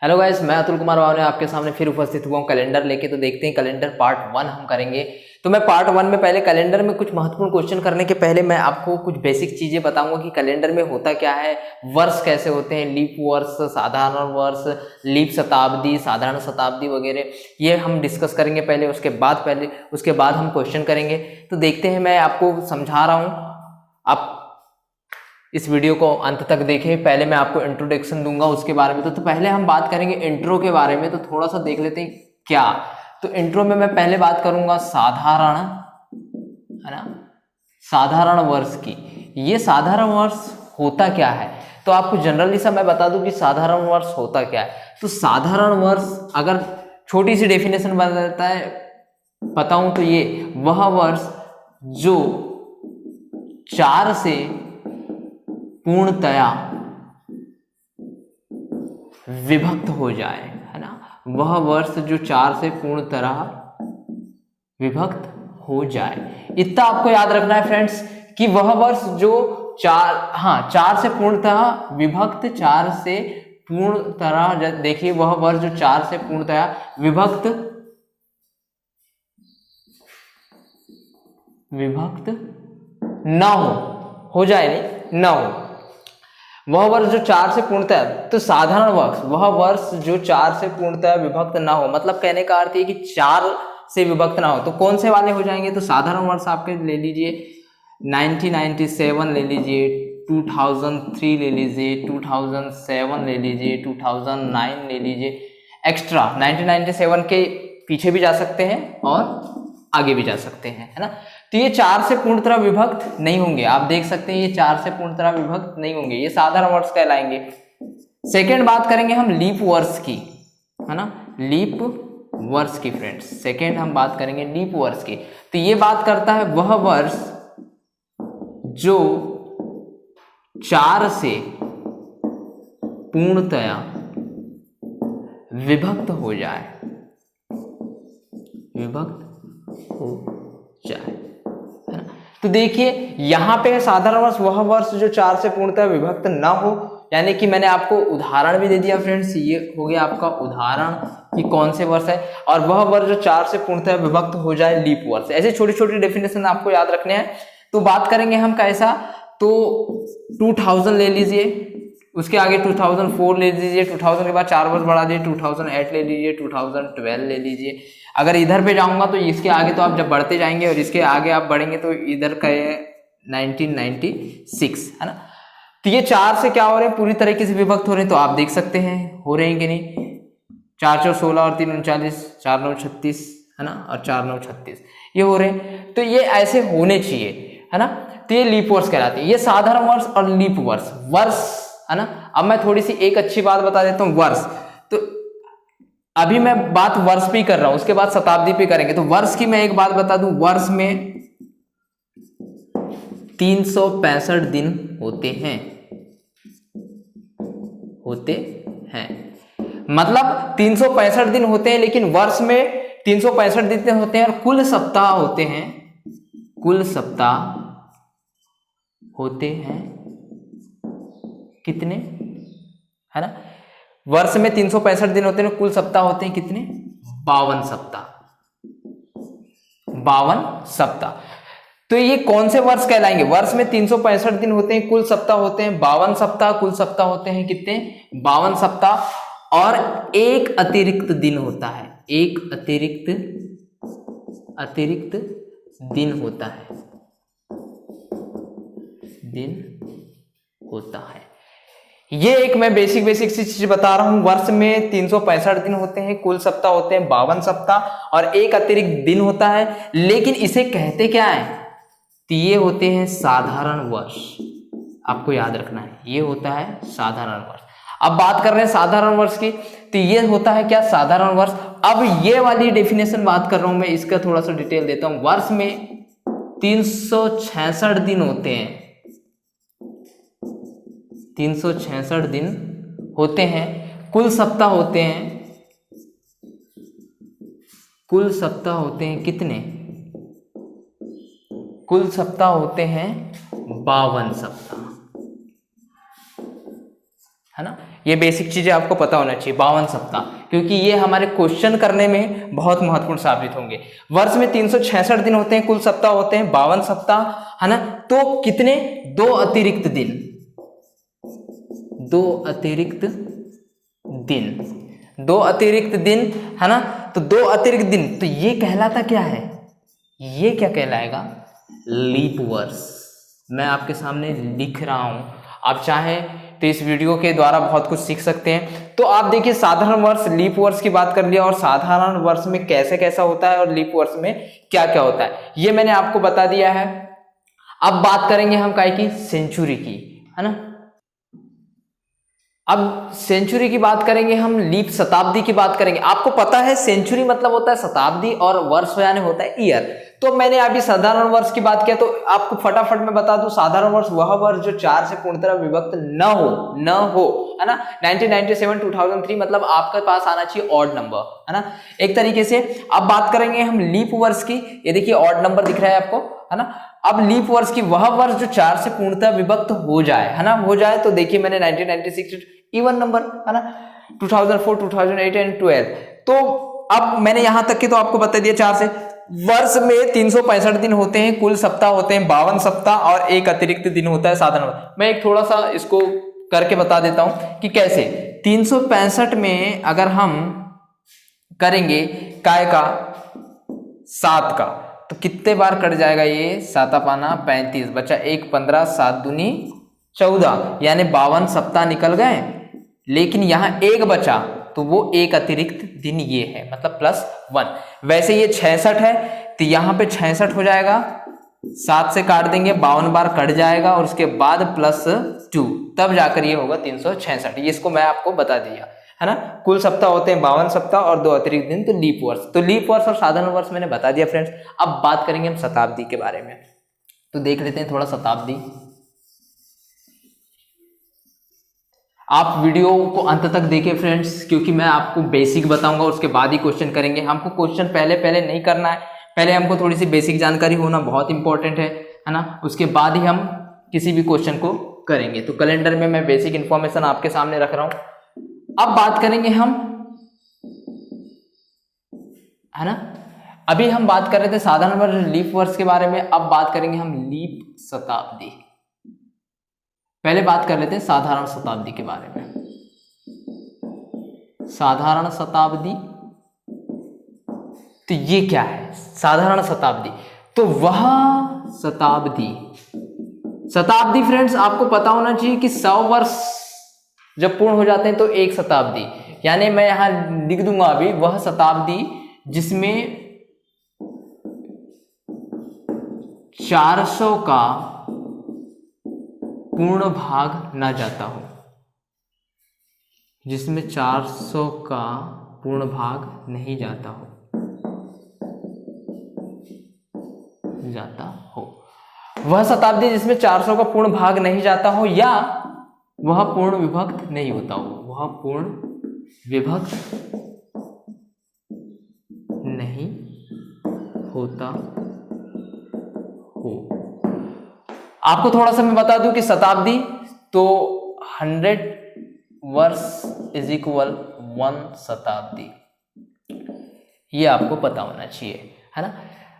Hello guys, मैं अतुल कुमार भावने आपके सामने फिर उपस्थित हुआ हूँ कैलेंडर लेके। तो देखते हैं कैलेंडर पार्ट 1 हम करेंगे। तो मैं पार्ट 1 में पहले कैलेंडर में कुछ महत्वपूर्ण क्वेश्चन करने के पहले मैं आपको कुछ बेसिक चीजें बताऊंगा कि कैलेंडर में होता क्या है, वर्ष कैसे होते हैं, लीप वर्ष, साधारण वर्ष, लीप शताब्दी, साधारण शताब्दी वगैरह, ये हम डिस्कस करेंगे पहले। उसके बाद हम क्वेश्चन करेंगे। तो देखते हैं, मैं आपको समझा रहा हूँ, आप इस वीडियो को अंत तक देखें। पहले मैं आपको इंट्रोडक्शन दूंगा उसके बारे में। तो पहले हम बात करेंगे इंट्रो के बारे में। तो थोड़ा सा देख लेते हैं क्या। तो इंट्रो में मैं पहले बात करूंगा साधारण, है ना, साधारण वर्ष की। ये साधारण वर्ष होता क्या है, तो आपको जनरली सा मैं बता दूं कि साधारण वर्ष होता क्या है। तो साधारण वर्ष अगर छोटी सी डेफिनेशन बताता है बताऊं तो ये वह वर्ष जो 4 से पूर्णतया विभक्त हो जाए, है ना। वह वर्ष जो 4 से पूर्णतया विभक्त हो जाए। इतना आपको याद रखना है फ्रेंड्स कि वह वर्ष जो 4 से पूर्णतः विभक्त, 4 से पूर्णतः, देखिए वह वर्ष जो 4 से पूर्णतया विभक्त ना हो जाए, नहीं ना हो, वह वर्ष जो 4 से पूर्णतः। तो साधारण वर्ष वह वर्ष जो 4 से पूर्णतः विभक्त ना हो, मतलब कहने का अर्थ है कि 4 से विभक्त ना हो। तो कौन से वाले हो जाएंगे, तो साधारण वर्ष आपके ले लीजिए 1997 ले लीजिए, 2003 ले लीजिए, 2007 ले लीजिए, 2009 ले लीजिए। एक्स्ट्रा 1997 के पीछे भी जा सकते हैं और आगे भी जा सकते हैं, है ना। तो ये 4 से पूर्णतः विभक्त नहीं होंगे। आप देख सकते हैं ये 4 से पूर्णतः विभक्त नहीं होंगे, ये साधारण वर्ष कहलाएंगे। सेकेंड बात करेंगे हम लीप वर्ष की, है ना, लीप वर्ष की फ्रेंड्स। सेकेंड हम बात करेंगे लीप वर्ष की। तो ये बात करता है वह वर्ष जो 4 से पूर्णतया विभक्त हो जाए, विभक्त हो जाए, है ना। तो देखिए यहां पे साधारण वर्ष वह वर्ष जो 4 से पूर्णतः विभक्त ना हो, यानी कि मैंने आपको उदाहरण भी दे दिया फ्रेंड्स। ये हो गया आपका उदाहरण कि कौन से वर्ष है। और वह वर्ष जो 4 से पूर्णतः विभक्त हो जाए, लीप वर्ष। ऐसे छोटी छोटी डेफिनेशन आपको याद रखने हैं। तो बात करेंगे हम कैसा, तो 2000 ले लीजिए, उसके आगे 2004 ले लीजिए, 2000 के बाद 4 वर्ष बढ़ा दीजिए, 2008 ले लीजिए, 2012 ले लीजिए। अगर इधर पे जाऊंगा तो इसके आगे तो आप जब बढ़ते जाएंगे और इसके आगे आप बढ़ेंगे तो इधर का ये 1996, है ना। तो ये 4 से क्या हो रहे हैं, पूरी तरीके से विभक्त हो रहे हैं। तो आप देख सकते हैं हो रहे हैं कि नहीं। 4 4 16 और 3 39, 4 9 36, है ना, और 4 9 36 ये हो रहे हैं। तो ये ऐसे होने चाहिए, है ना। तो ये लीप वर्ष कहलाते हैं। ये साधारण वर्ष और लीप वर्ष, है ना। अब मैं थोड़ी सी एक अच्छी बात बता देता हूँ, वर्ष। तो अभी मैं बात वर्ष पे कर रहा हूं, उसके बाद शताब्दी पे करेंगे। तो वर्ष की मैं एक बात बता दूं, वर्ष में 365 दिन होते हैं, मतलब 365 दिन होते हैं, लेकिन वर्ष में 365 दिन होते हैं। और कुल सप्ताह होते हैं, कितने, है ना। वर्ष में 365 दिन होते हैं, कुल सप्ताह होते हैं कितने, 52 सप्ताह। तो ये कौन से वर्ष कहलाएंगे, वर्ष में 365 दिन होते हैं, कुल सप्ताह होते हैं 52 सप्ताह। कुल सप्ताह होते हैं कितने, 52 सप्ताह। और एक अतिरिक्त दिन होता है, एक अतिरिक्त दिन होता है। ये एक मैं बेसिक सी चीज बता रहा हूं। वर्ष में 365 दिन होते हैं, कुल सप्ताह होते हैं 52 सप्ताह, और एक अतिरिक्त दिन होता है। लेकिन इसे कहते क्या है, तो ये होते हैं साधारण वर्ष। आपको याद रखना है, ये होता है साधारण वर्ष। अब बात कर रहे हैं साधारण वर्ष की, तो ये होता है क्या, साधारण वर्ष। अब ये वाली डेफिनेशन बात कर रहा हूं मैं, इसका थोड़ा सा डिटेल देता हूं। वर्ष में 366 दिन होते हैं, 366 दिन होते हैं। कुल सप्ताह होते हैं कितने, कुल सप्ताह होते हैं 52 सप्ताह, है ना। ये बेसिक चीजें आपको पता होना चाहिए, 52 सप्ताह, क्योंकि ये हमारे क्वेश्चन करने में बहुत महत्वपूर्ण साबित होंगे। वर्ष में 366 दिन होते हैं, कुल सप्ताह होते हैं 52 सप्ताह, है ना। तो कितने, 2 अतिरिक्त दिन, 2 अतिरिक्त दिन, 2 अतिरिक्त दिन, है ना। तो 2 अतिरिक्त दिन, तो ये कहलाता क्या है, ये क्या कहलाएगा, लीप वर्ष। मैं आपके सामने लिख रहा हूं, आप चाहें तो इस वीडियो के द्वारा बहुत कुछ सीख सकते हैं। तो आप देखिए, साधारण वर्ष, लीप वर्ष की बात कर लिया, और साधारण वर्ष में कैसे कैसा होता है और लीप वर्ष में क्या क्या होता है, ये मैंने आपको बता दिया है। अब बात करेंगे हम काय की, सेंचुरी की, है ना। अब सेंचुरी की बात करेंगे हम, लीप शताब्दी की बात करेंगे। आपको पता है सेंचुरी मतलब होता है शताब्दी, और वर्ष यानी होता है ईयर। तो मैंने अभी साधारण वर्ष की बात किया, तो आपको फटाफट में बता दूं, साधारण वर्ष वह वर्ष जो 4 से पूर्णतः विभक्त न हो, है ना। 1997, 2003 मतलब आपके पास आना चाहिए ऑड नंबर, है ना, एक तरीके से। अब बात करेंगे हम लीप वर्ष की, ये देखिए ऑड नंबर दिख रहा है आपको, है ना। अब लीप वर्ष की वह वर्ष जो 4 से पूर्णतः विभक्त हो जाए, है ना, हो जाए। तो देखिए मैंने 1996 इवन नंबर, है ना, 2004, 2008 एंड 12। तो अब मैंने यहां तक के तो आपको बता दिया, 4 से वर्ष में 365 दिन होते हैं, कुल सप्ताह होते हैं 52 सप्ताह, और एक अतिरिक्त दिन होता है साधारण। मैं एक थोड़ा सा इसको करके बता देता हूं कि कैसे। 365 में अगर हम करेंगे काय का, 7 का, तो कितने बार कट जाएगा ये, 7 पाना 35, बचा 1 15, 7 दूनी 14, यानी 52 सप्ताह निकल गए। लेकिन यहां एक बचा, तो वो एक अतिरिक्त दिन ये है, मतलब +1। वैसे ये 66 है, तो यहां पे 66 हो जाएगा, 7 से काट देंगे, 52 बार कट जाएगा, और उसके बाद +2, तब जाकर ये होगा 366। ये इसको मैं आपको बता दिया, है ना। कुल सप्ताह होते हैं 52 सप्ताह और 2 अतिरिक्त दिन, तो लीप वर्ष। तो लीप वर्ष और साधारण वर्ष मैंने बता दिया फ्रेंड्स। अब बात करेंगे हम शताब्दी के बारे में, तो देख लेते हैं थोड़ा शताब्दी। आप वीडियो को अंत तक देखें फ्रेंड्स, क्योंकि मैं आपको बेसिक बताऊंगा, उसके बाद ही क्वेश्चन करेंगे। हमको क्वेश्चन पहले नहीं करना है, पहले हमको थोड़ी सी बेसिक जानकारी होना बहुत इंपॉर्टेंट है ना। उसके बाद ही हम किसी भी क्वेश्चन को करेंगे। तो कैलेंडर में मैं बेसिक इंफॉर्मेशन आपके सामने रख रहा हूं। अब बात करेंगे हम, है ना, अभी हम बात कर रहे थे साधारण वर्ष, लीप वर्ष के बारे में। अब बात करेंगे हम लीप शताब्दी। पहले बात कर लेते हैं साधारण शताब्दी के बारे में। साधारण शताब्दी, तो ये क्या है साधारण शताब्दी, तो वह शताब्दी फ्रेंड्स आपको पता होना चाहिए कि 100 वर्ष जब पूर्ण हो जाते हैं तो एक शताब्दी, यानी मैं यहां लिख दूंगा अभी, वह शताब्दी जिसमें 400 का पूर्ण भाग ना जाता हो, जिसमें 400 का पूर्ण भाग नहीं जाता हो, वह शताब्दी जिसमें 400 का पूर्ण भाग नहीं जाता हो, या वह पूर्ण विभक्त नहीं होता हो, वह पूर्ण विभक्त नहीं होता हो। आपको थोड़ा सा मैं बता दूं कि शताब्दी तो 100 वर्ष इज इक्वल 1 शताब्दी, ये आपको पता होना चाहिए, है ना।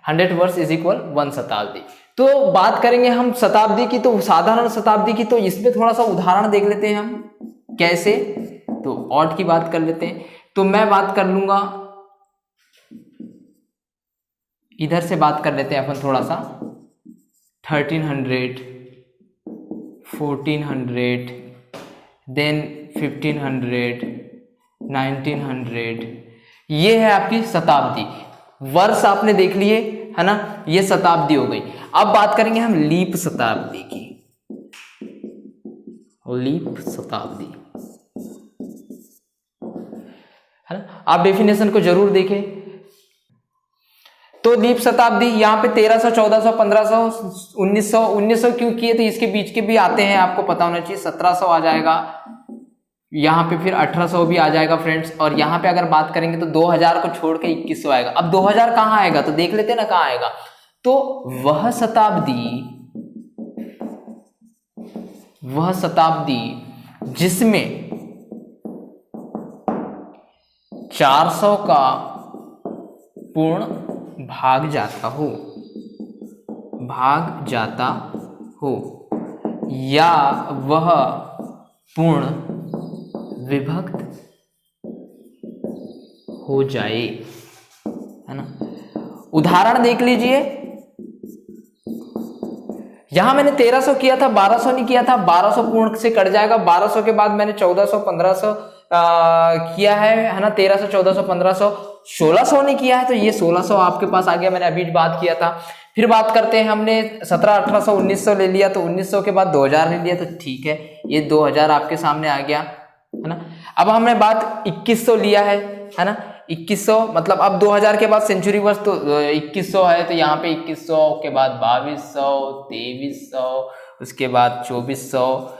100 वर्ष इज इक्वल 1 शताब्दी। तो बात करेंगे हम शताब्दी की, तो साधारण शताब्दी की, तो इसमें थोड़ा सा उदाहरण देख लेते हैं हम कैसे। तो ऑड की बात कर लेते हैं, तो मैं बात कर लूंगा, इधर से बात कर लेते हैं अपन थोड़ा सा, 1300, 1400, देन 1500, 1900, ये है आपकी शताब्दी। वर्ष आपने देख लिए, है ना, ये शताब्दी हो गई। अब बात करेंगे हम लीप शताब्दी की। लीप शताब्दी, है ना, आप डेफिनेशन को जरूर देखें। तो लीप शताब्दी यहाँ पे 1300, 1400, 1500, 1900 क्यों किए, तो इसके बीच के भी आते हैं, आपको पता होना चाहिए। 1700 आ जाएगा यहाँ पे, फिर 1800 भी आ जाएगा फ्रेंड्स। और यहाँ पे अगर बात करेंगे तो 2000 को छोड़ के 2100 आएगा। अब 2000 कहाँ आएगा, तो देख लेते हैं ना कहाँ आएगा। तो वह शताब्दी जिसमें 400 का पूर्ण भाग जाता हो या वह पूर्ण विभक्त हो जाए, है ना। उदाहरण देख लीजिए, यहां मैंने 1300 किया था, 1200 नहीं किया था, 1200 पूर्ण से कट जाएगा। 1200 के बाद मैंने 1400 1500 किया है ना। 1300 1400 1500 1600 नहीं किया है, तो ये 1600 आपके पास आ गया, मैंने अभी बात किया था। फिर बात करते हैं, हमने 17 1800 1900 ले लिया, तो 1900 के बाद 2000 ले लिया, तो ठीक है, ये 2000 आपके सामने आ गया, है ना। अब हमने बात 2100 लिया है ना। 2100 मतलब अब 2000 के बाद सेंचुरी वर्ष, तो 2100 है, तो यहाँ पे 2100 के बाद 2200 2300 उसके बाद 2400,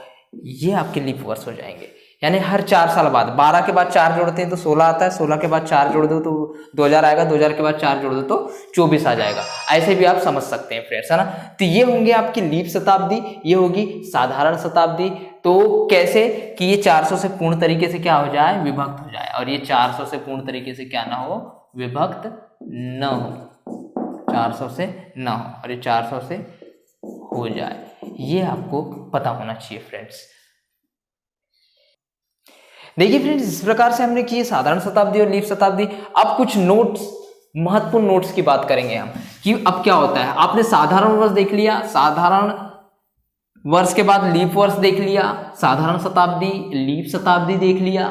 ये आपके लीप वर्ष हो जाएंगे। यानी हर 4 साल बाद 12 के बाद 4 जोड़ते हैं तो 16 आता है, 16 के बाद 4 जोड़ दो तो 2000 आएगा, 2000 के बाद 4 जोड़ दो तो 24 आ जाएगा। ऐसे भी आप समझ सकते हैं फ्रेंड्स, है ना। तो ये होंगे आपकी लीप शताब्दी, ये होगी साधारण शताब्दी। तो कैसे कि ये 400 से पूर्ण तरीके से क्या हो जाए, विभक्त हो जाए, और ये 400 से पूर्ण तरीके से क्या ना हो, विभक्त न हो, 400 से न हो, और ये 400 से हो जाए, ये आपको पता होना चाहिए फ्रेंड्स। देखिए फ्रेंड्स, इस प्रकार से हमने की साधारण शताब्दी और लीप शताब्दी। अब कुछ नोट्स, महत्वपूर्ण नोट्स की बात करेंगे हम कि अब क्या होता है। आपने साधारण वर्ष देख लिया, साधारण वर्ष के बाद लीप वर्ष देख लिया, साधारण शताब्दी लीप शताब्दी देख लिया।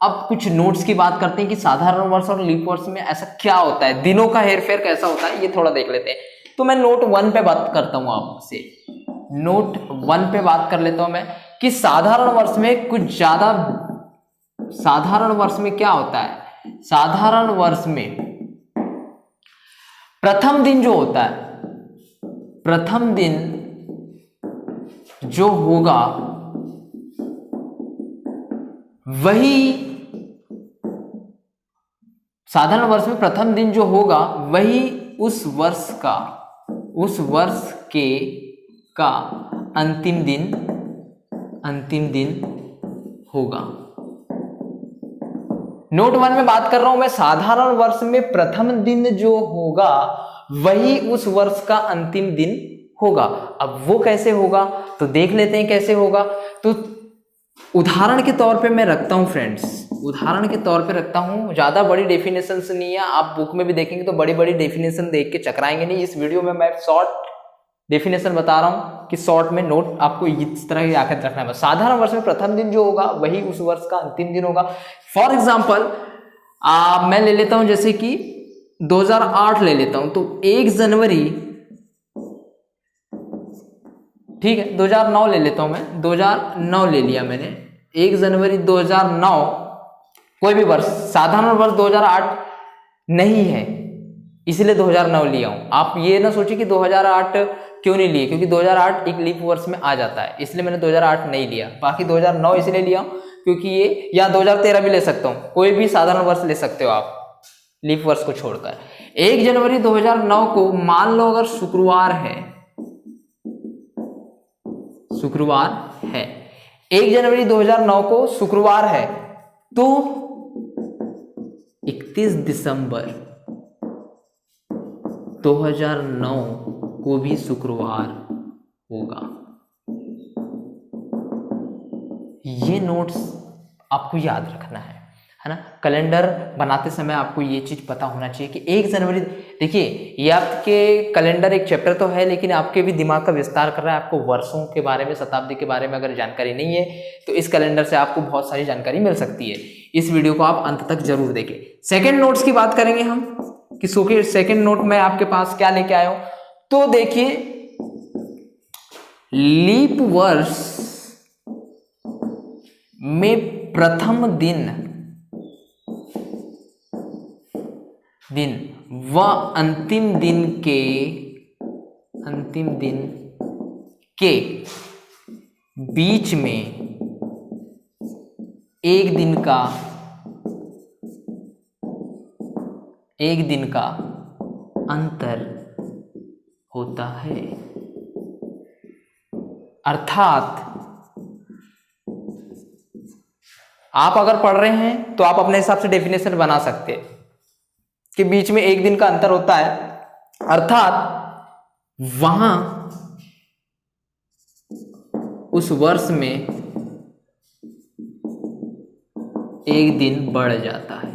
अब कुछ नोट्स की बात करते हैं कि साधारण वर्ष और लीप वर्ष में ऐसा क्या होता है, दिनों का हेरफेर कैसा होता है, ये थोड़ा देख लेते हैं। तो मैं नोट 1 पे बात करता हूं आपसे, नोट 1 पे बात कर लेता हूं मैं कि साधारण वर्ष में कुछ ज्यादा, साधारण वर्ष में क्या होता है, साधारण वर्ष में प्रथम दिन जो होता है, प्रथम दिन जो होगा वही, साधारण वर्ष में प्रथम दिन जो होगा वही उस वर्ष का, उस वर्ष के का अंतिम दिन होगा। नोट 1 में बात कर रहा हूं मैं, साधारण वर्ष में प्रथम दिन जो होगा वही उस वर्ष का अंतिम दिन होगा। अब वो कैसे होगा तो देख लेते हैं कैसे होगा। तो उदाहरण के तौर पे मैं रखता हूं फ्रेंड्स, उदाहरण के तौर पे रखता हूं, ज्यादा बड़ी डेफिनेशन नहीं है, आप बुक में भी देखेंगे तो बड़ी बड़ी डेफिनेशन देख के चकराएंगे नहीं। इस वीडियो में मैं शॉर्ट डेफिनेशन बता रहा हूं कि शॉर्ट में नोट आपको इस तरह की आखिर रखना है। साधारण वर्ष में प्रथम दिन जो होगा वही उस वर्ष का अंतिम दिन होगा। फॉर एग्जाम्पल मैं ले लेता हूं जैसे कि 2008 ले लेता हूं, तो 1 जनवरी, ठीक है 2009 ले लेता हूं मैं, 2009 ले लिया मैंने, 1 जनवरी 2009, कोई भी वर्ष, साधारण वर्ष 2008 नहीं है इसलिए 2009 लिया हूं। आप ये ना सोचिए कि 2008 क्यों नहीं लिए, क्योंकि 2008 एक लीप वर्ष में आ जाता है, इसलिए मैंने 2008 नहीं लिया। बाकी 2009 इसलिए लिया क्योंकि ये, या 2013 भी ले सकता हूं, कोई भी साधारण वर्ष ले सकते हो आप लीप वर्ष को छोड़कर। 1 जनवरी 2009 को मान लो अगर शुक्रवार है, शुक्रवार है, 1 जनवरी 2009 को शुक्रवार है, तो 31 दिसंबर 2009 को भी शुक्रवार होगा। ये नोट्स आपको याद रखना है ना। कैलेंडर बनाते समय आपको ये चीज पता होना चाहिए कि 1 जनवरी, देखिए ये आपके कैलेंडर एक चैप्टर तो है, लेकिन आपके भी दिमाग का विस्तार कर रहा है। आपको वर्षों के बारे में, शताब्दी के बारे में अगर जानकारी नहीं है तो इस कैलेंडर से आपको बहुत सारी जानकारी मिल सकती है। इस वीडियो को आप अंत तक जरूर देखें। सेकेंड नोट्स की बात करेंगे हम कि सेकेंड नोट में आपके पास क्या लेके आया हूं। तो देखिए, लीप वर्ष में प्रथम दिन व अंतिम दिन के बीच में एक दिन का अंतर होता है। अर्थात आप अगर पढ़ रहे हैं तो आप अपने हिसाब से डेफिनेशन बना सकते हैं कि बीच में एक दिन का अंतर होता है, अर्थात वहां उस वर्ष में एक दिन बढ़ जाता है।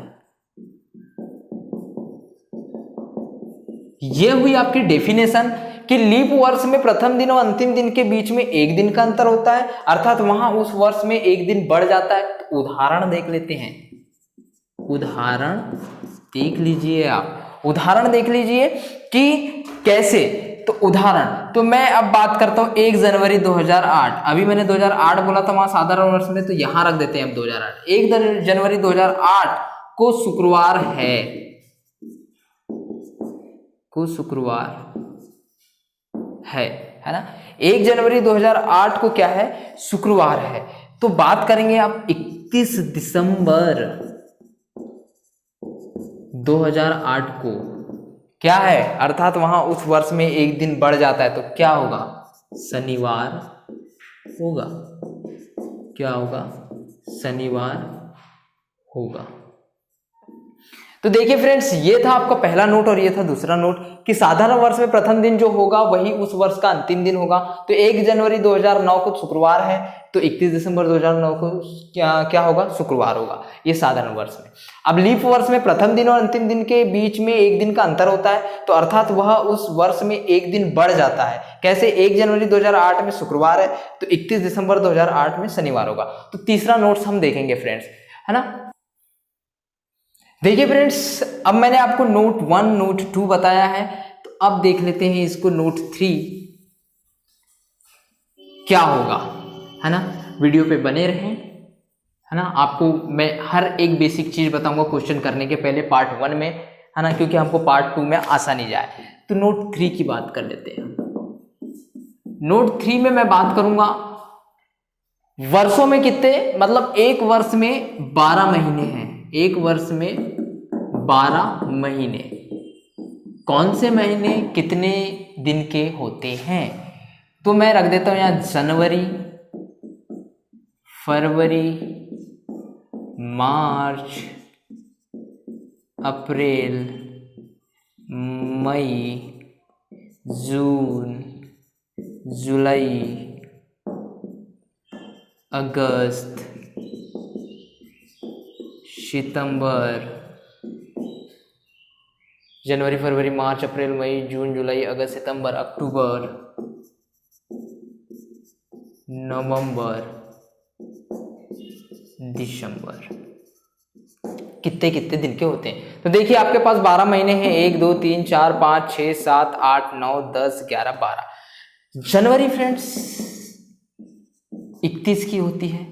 यह हुई आपकी डेफिनेशन कि लीप वर्ष में प्रथम दिन और अंतिम दिन के बीच में एक दिन का अंतर होता है, अर्थात वहां उस वर्ष में एक दिन बढ़ जाता है। तो उदाहरण देख लेते हैं, उदाहरण देख लीजिए आप, उदाहरण देख लीजिए कि कैसे। तो उदाहरण, तो मैं अब बात करता हूं 1 जनवरी 2008, अभी मैंने 2008 बोला था वहां साधारण वर्ष में, तो यहां रख देते हैं अब 2008। 1 जनवरी 2008 को शुक्रवार है, को शुक्रवार है ना। 1 जनवरी 2008 को क्या है, शुक्रवार है। तो बात करेंगे आप 31 दिसंबर 2008 को क्या है, अर्थात वहां उस वर्ष में एक दिन बढ़ जाता है, तो क्या होगा, शनिवार होगा। क्या होगा, शनिवार होगा। तो देखिए फ्रेंड्स, ये था आपका पहला नोट और ये था दूसरा नोट कि साधारण वर्ष में प्रथम दिन जो होगा वही उस वर्ष का अंतिम दिन होगा। तो 1 जनवरी 2009 को शुक्रवार है, तो 31 दिसंबर 2009 को क्या होगा, शुक्रवार होगा, ये साधारण वर्ष में। अब लीप वर्ष में प्रथम दिन और अंतिम दिन के बीच में एक दिन का अंतर होता है, तो अर्थात वह उस वर्ष में एक दिन बढ़ जाता है। कैसे, 1 जनवरी 2008 में शुक्रवार है, तो 31 दिसंबर 2008 में शनिवार होगा। तो तीसरा नोट्स हम देखेंगे फ्रेंड्स, है ना। देखिए फ्रेंड्स, अब मैंने आपको नोट 1 नोट 2 बताया है, तो अब देख लेते हैं इसको नोट 3 क्या होगा, है ना। वीडियो पे बने रहें, है ना। आपको मैं हर एक बेसिक चीज बताऊंगा क्वेश्चन करने के पहले पार्ट 1 में, है ना, क्योंकि हमको पार्ट 2 में आसानी जाए। तो नोट 3 की बात कर लेते हैं। नोट 3 में मैं बात करूंगा वर्षों में कितने, मतलब एक वर्ष में 12 महीने हैं, एक वर्ष में 12 महीने। कौन से महीने कितने दिन के होते हैं, तो मैं रख देता हूं यहां जनवरी, फरवरी, मार्च, अप्रैल, मई, जून, जुलाई, अगस्त, सितंबर, जनवरी, फरवरी, मार्च, अप्रैल, मई, जून, जुलाई, अगस्त, सितंबर, अक्टूबर, नवंबर, दिसंबर। कितने कितने दिन के होते हैं, तो देखिए आपके पास 12 महीने हैं, 1 2 3 4 5 6 7 8 9 10 11 12। जनवरी फ्रेंड्स 31 की होती है,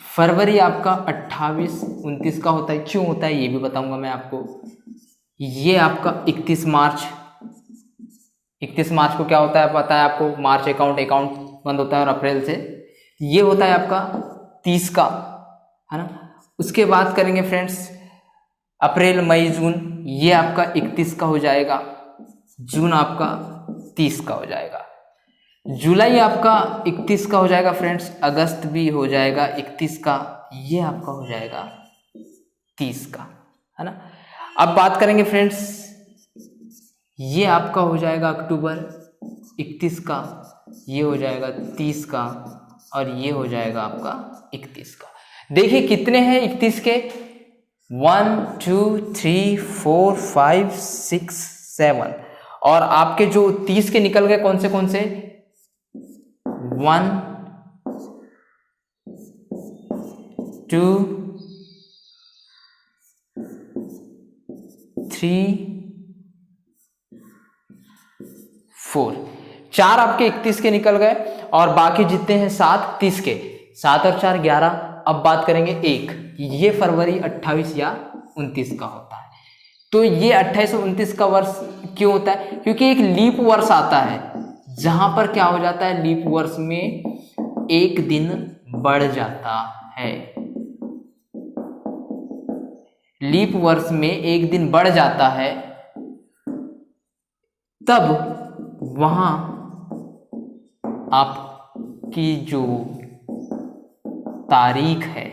फरवरी आपका 28 29 का होता है। क्यों होता है ये भी बताऊंगा मैं आपको। ये आपका 31 मार्च, 31 मार्च को क्या होता है पता है आपको, मार्च अकाउंट बंद होता है, और अप्रैल से ये होता है आपका 30 का, है ना। उसके बाद करेंगे फ्रेंड्स अप्रैल, मई, जून, ये आपका 31 का हो जाएगा, जून आपका 30 का हो जाएगा, जुलाई आपका 31 का हो जाएगा फ्रेंड्स, अगस्त भी हो जाएगा 31 का, ये आपका हो जाएगा 30 का, है ना। अब बात करेंगे फ्रेंड्स, ये आपका हो जाएगा अक्टूबर 31 का, ये हो जाएगा 30 का, और ये हो जाएगा आपका 31 का। देखिए कितने हैं 31 के, 1 2 3 4 5 6 7, और आपके जो 30 के निकल गए कौन से 1 2 3 4, 4 आपके 31 के निकल गए, और बाकी जितने हैं 7 30 के, 7 और 4 11। अब बात करेंगे 1, ये फरवरी 28 या 29 का होता है। तो ये 28 और 29 का वर्ष क्यों होता है, क्योंकि एक लीप वर्ष आता है जहां पर क्या हो जाता है, लीप वर्ष में एक दिन बढ़ जाता है, लीप वर्ष में एक दिन बढ़ जाता है, तब वहां आपकी जो तारीख है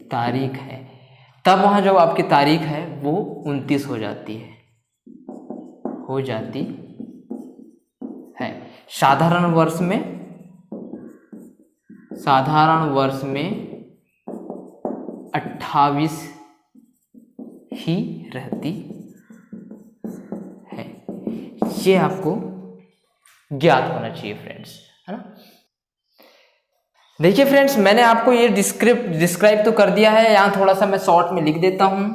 तारीख है, तब वहां जो आपकी तारीख है वो 29 हो जाती है, साधारण वर्ष में 28 ही रहती है। ये आपको ज्ञात होना चाहिए फ्रेंड्स, है ना। देखिए फ्रेंड्स, मैंने आपको ये डिस्क्राइब तो कर दिया है, यहां थोड़ा सा मैं शॉर्ट में लिख देता हूं।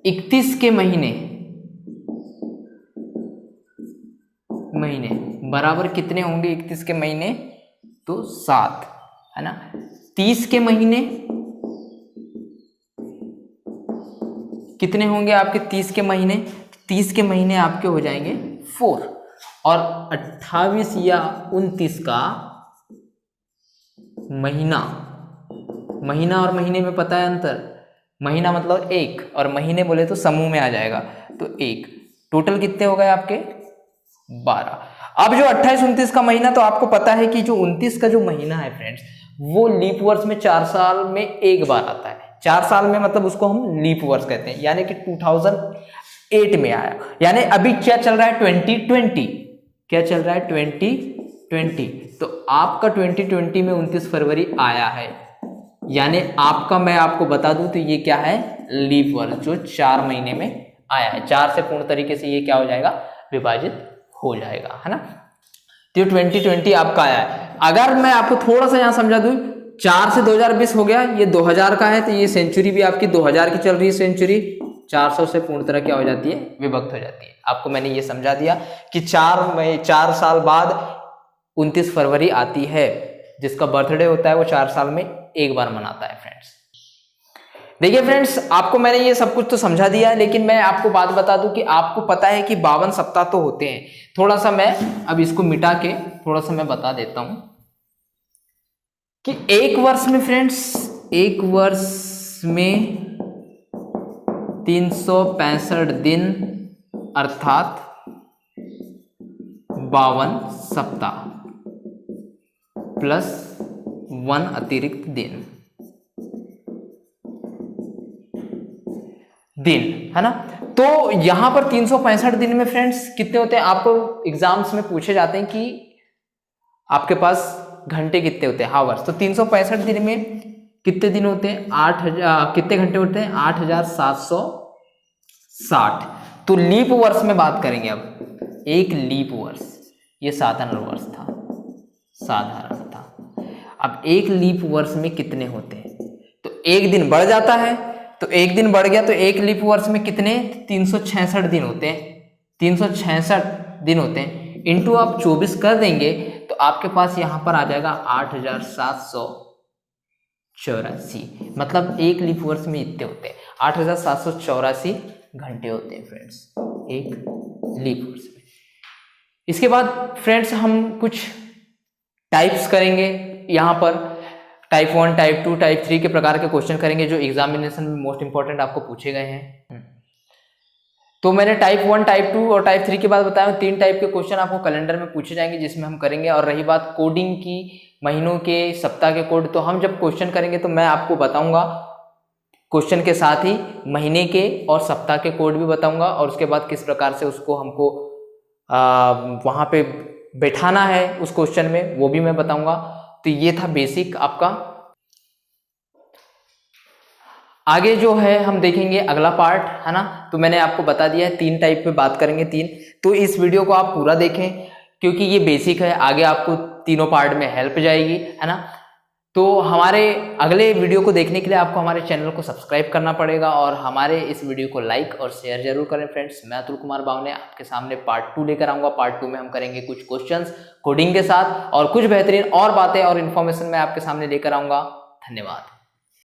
31 के महीने बराबर कितने होंगे? 31 के महीने तो 7, है ना। 30 के महीने कितने होंगे आपके? 30 के महीने, 30 के महीने आपके हो जाएंगे 4, और 28 या 29 का महीना और महीने में पता है अंतर? महीना मतलब 1, और महीने बोले तो समूह में आ जाएगा, तो 1। टोटल कितने हो गए आपके? 12। अब जो 28-29 का महीना, तो आपको पता है कि जो 29 का जो महीना है फ्रेंड्स, वो लीप वर्ष में 4 साल में एक बार आता है। 4 साल में मतलब उसको हम लीप वर्ष कहते हैं, यानी कि 2008 में आया। यानी अभी क्या चल रहा है? 2020। क्या चल रहा है? 2020। तो आपका 2020 में 29 फरवरी आया है, यानी आपका, मैं आपको बता दूं तो ये क्या है? लीप वर्ष, जो 4 महीने में आया है। 4 से पूर्ण तरीके से ये क्या हो जाएगा? विभाजित हो जाएगा, है ना। तो 2020 आपका आया है। अगर मैं आपको थोड़ा सा यहां समझा दूं, 4 से 2020 हो गया, ये 2000 का है, तो ये सेंचुरी भी आपकी 2000 की चल रही है सेंचुरी। 400 से पूर्णतः क्या हो जाती है? विभक्त हो जाती है। आपको मैंने ये समझा दिया कि 4 साल बाद 29 फरवरी आती है, जिसका बर्थडे होता है वो 4 साल में एक बार मनाता है फ्रेंड्स। देखिए फ्रेंड्स, आपको मैंने ये सब कुछ तो समझा दिया है, लेकिन मैं आपको बात बता दूं कि आपको पता है कि 52 सप्ताह तो होते हैं। थोड़ा सा मैं अब इसको मिटा के थोड़ा सा मैं बता देता हूं कि एक वर्ष में फ्रेंड्स, एक वर्ष में 365 दिन अर्थात 52 सप्ताह प्लस 1 अतिरिक्त दिन, है ना। तो यहां पर 365 दिन में फ्रेंड्स कितने होते हैं? आपको एग्जाम्स में पूछे जाते हैं कि आपके पास घंटे कितने होते हैं, हावर्स। तो 365 दिन में कितने दिन होते हैं? 8000। कितने घंटे होते हैं? 8760। तो लीप वर्ष में बात करेंगे अब। एक लीप वर्ष, ये साधारण वर्ष था, अब एक लीप वर्ष में कितने होते हैं? तो एक दिन बढ़ जाता है, तो एक दिन बढ़ गया, तो एक लीप वर्ष में कितने? 366 दिन होते हैं। 366 दिन होते हैं, इंटू आप 24 कर देंगे तो आपके पास यहां पर आ जाएगा 8784। मतलब एक लीप वर्ष में इतने होते हैं, 8784 घंटे होते हैं फ्रेंड्स, एक लीप वर्ष में। इसके बाद फ्रेंड्स हम कुछ टाइप्स करेंगे यहाँ पर। टाइप 1, टाइप 2, टाइप 3 के प्रकार के क्वेश्चन करेंगे, जो एग्जामिनेशन में मोस्ट इंपॉर्टेंट आपको पूछे गए हैं। तो मैंने टाइप 1, टाइप 2 और टाइप 3 के बाद बताया 3 टाइप के क्वेश्चन आपको कैलेंडर में पूछे जाएंगे, जिसमें हम करेंगे। और रही बात कोडिंग की, महीनों के, सप्ताह के कोड, तो हम जब क्वेश्चन करेंगे तो मैं आपको बताऊंगा क्वेश्चन के साथ ही महीने के और सप्ताह के कोड भी बताऊंगा, और उसके बाद किस प्रकार से उसको हमको वहां पे बैठाना है उस क्वेश्चन में, वो भी मैं बताऊंगा। तो ये था बेसिक आपका। आगे जो है हम देखेंगे अगला पार्ट, है ना। तो मैंने आपको बता दिया है 3 टाइप पे बात करेंगे, 3। तो इस वीडियो को आप पूरा देखें, क्योंकि ये बेसिक है, आगे आपको तीनों पार्ट में हेल्प जाएगी, है ना। तो हमारे अगले वीडियो को देखने के लिए आपको हमारे चैनल को सब्सक्राइब करना पड़ेगा, और हमारे इस वीडियो को लाइक और शेयर जरूर करें फ्रेंड्स। मैं अतुल कुमार बावने आपके सामने पार्ट 2 लेकर आऊंगा। पार्ट 2 में हम करेंगे कुछ क्वेश्चंस कोडिंग के साथ, और कुछ बेहतरीन और बातें और इन्फॉर्मेशन मैं आपके सामने लेकर आऊंगा। धन्यवाद।